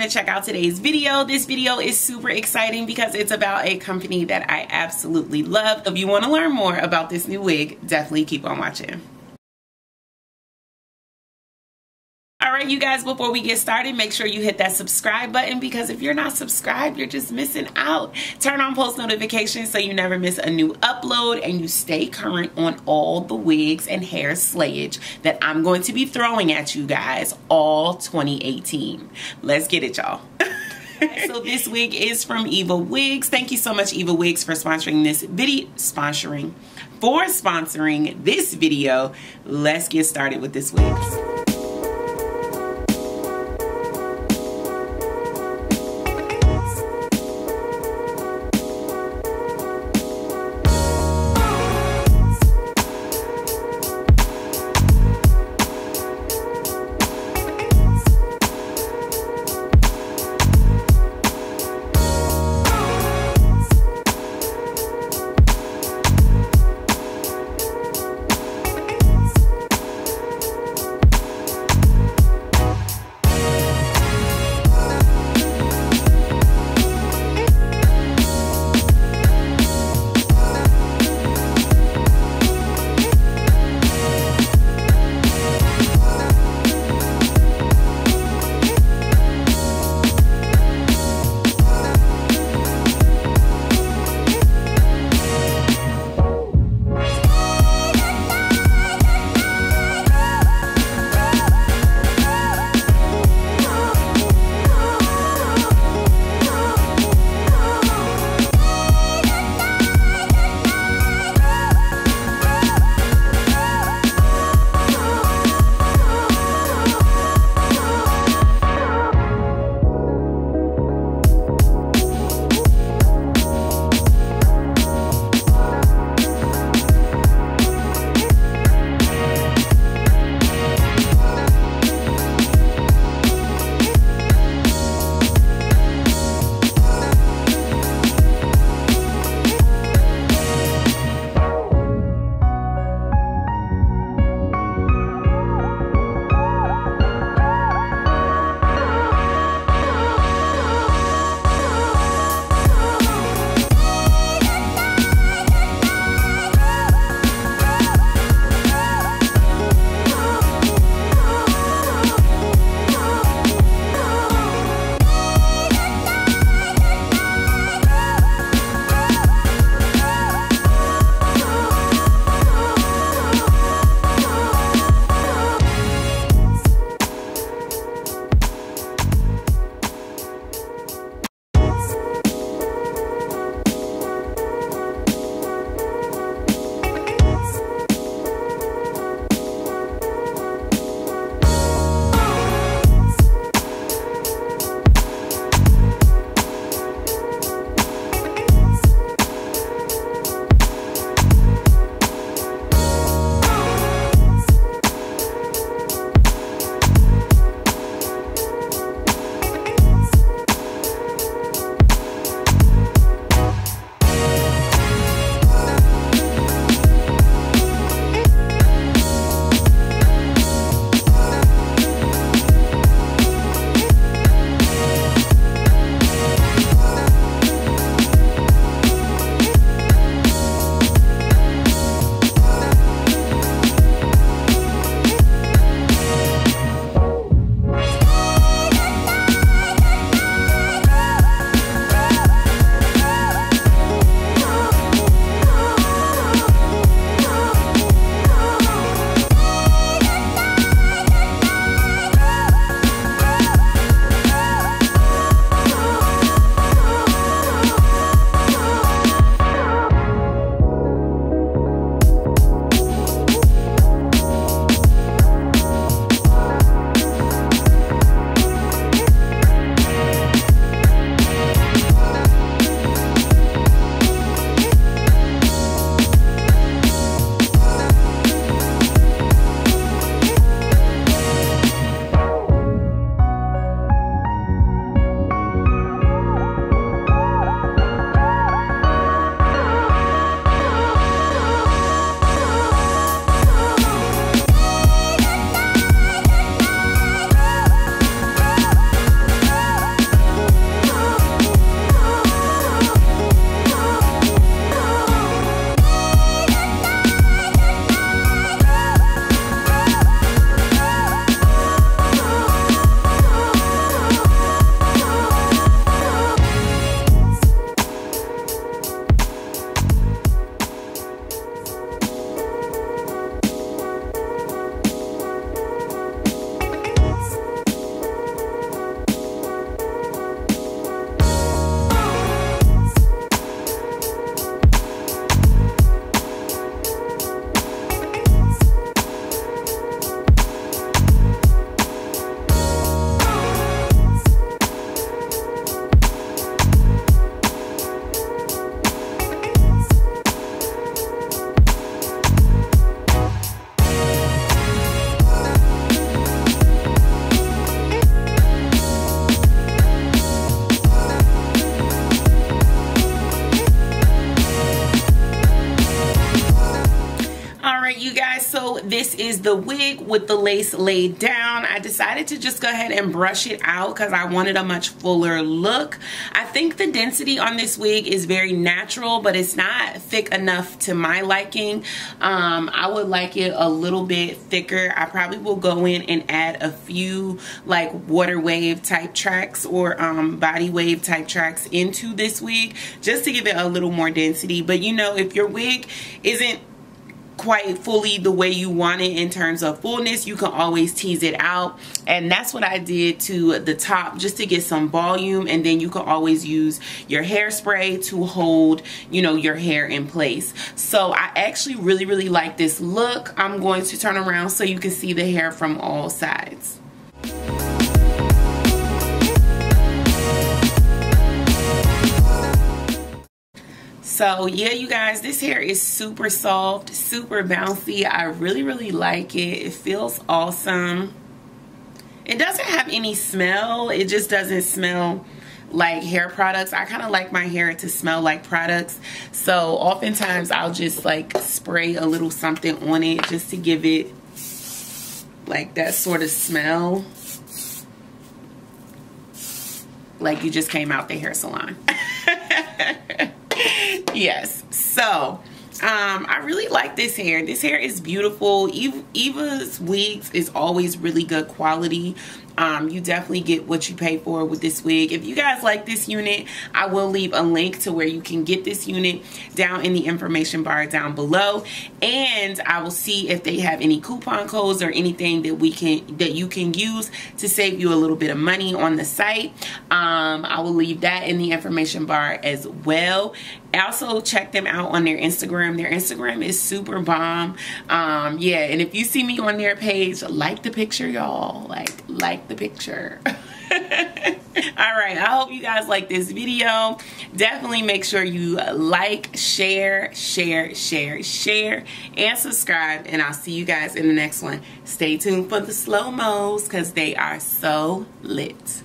to check out today's video. This video is super exciting because it's about a company that I absolutely love. If you want to learn more about this new wig, definitely keep on watching. Alright you guys, before we get started, make sure you hit that subscribe button, because if you're not subscribed, you're just missing out. Turn on post notifications so you never miss a new upload and you stay current on all the wigs and hair slayage that I'm going to be throwing at you guys all 2018. Let's get it, y'all. So this wig is from EVAWIGS. Thank you so much, EVAWIGS, for sponsoring this video. Sponsoring this video. Let's get started with this wigs. this is the wig with the lace laid down. I decided to just go ahead and brush it out because I wanted a much fuller look. I think the density on this wig is very natural, but it's not thick enough to my liking. I would like it a little bit thicker. I probably will go in and add a few like water wave type tracks or body wave type tracks into this wig just to give it a little more density. But you know, if your wig isn't quite fully the way you want it in terms of fullness, you can always tease it out, and that's what I did to the top just to get some volume. And then you can always use your hairspray to hold, you know, your hair in place. So I actually really like this look. I'm going to turn around so you can see the hair from all sides. So yeah, you guys, this hair is super soft, super bouncy. I really like it. It feels awesome. It doesn't have any smell. It just doesn't smell like hair products. I kind of like my hair to smell like products. So oftentimes I'll just like spray a little something on it just to give it like that sort of smell. Like you just came out the hair salon. Yes, so I really like this hair. This hair is beautiful. Eva's wigs is always really good quality. You definitely get what you pay for with this wig. If you guys like this unit, I will leave a link to where you can get this unit down in the information bar down below, and I will see if they have any coupon codes or anything that you can use to save you a little bit of money on the site. I will leave that in the information bar as well. Also check them out on their Instagram. Their Instagram is super bomb. Yeah, and if you see me on their page, like the picture, y'all. Like the picture. Alright, I hope you guys like this video. Definitely make sure you like, share, and subscribe, and I'll see you guys in the next one. Stay tuned for the slow-mos because they are so lit.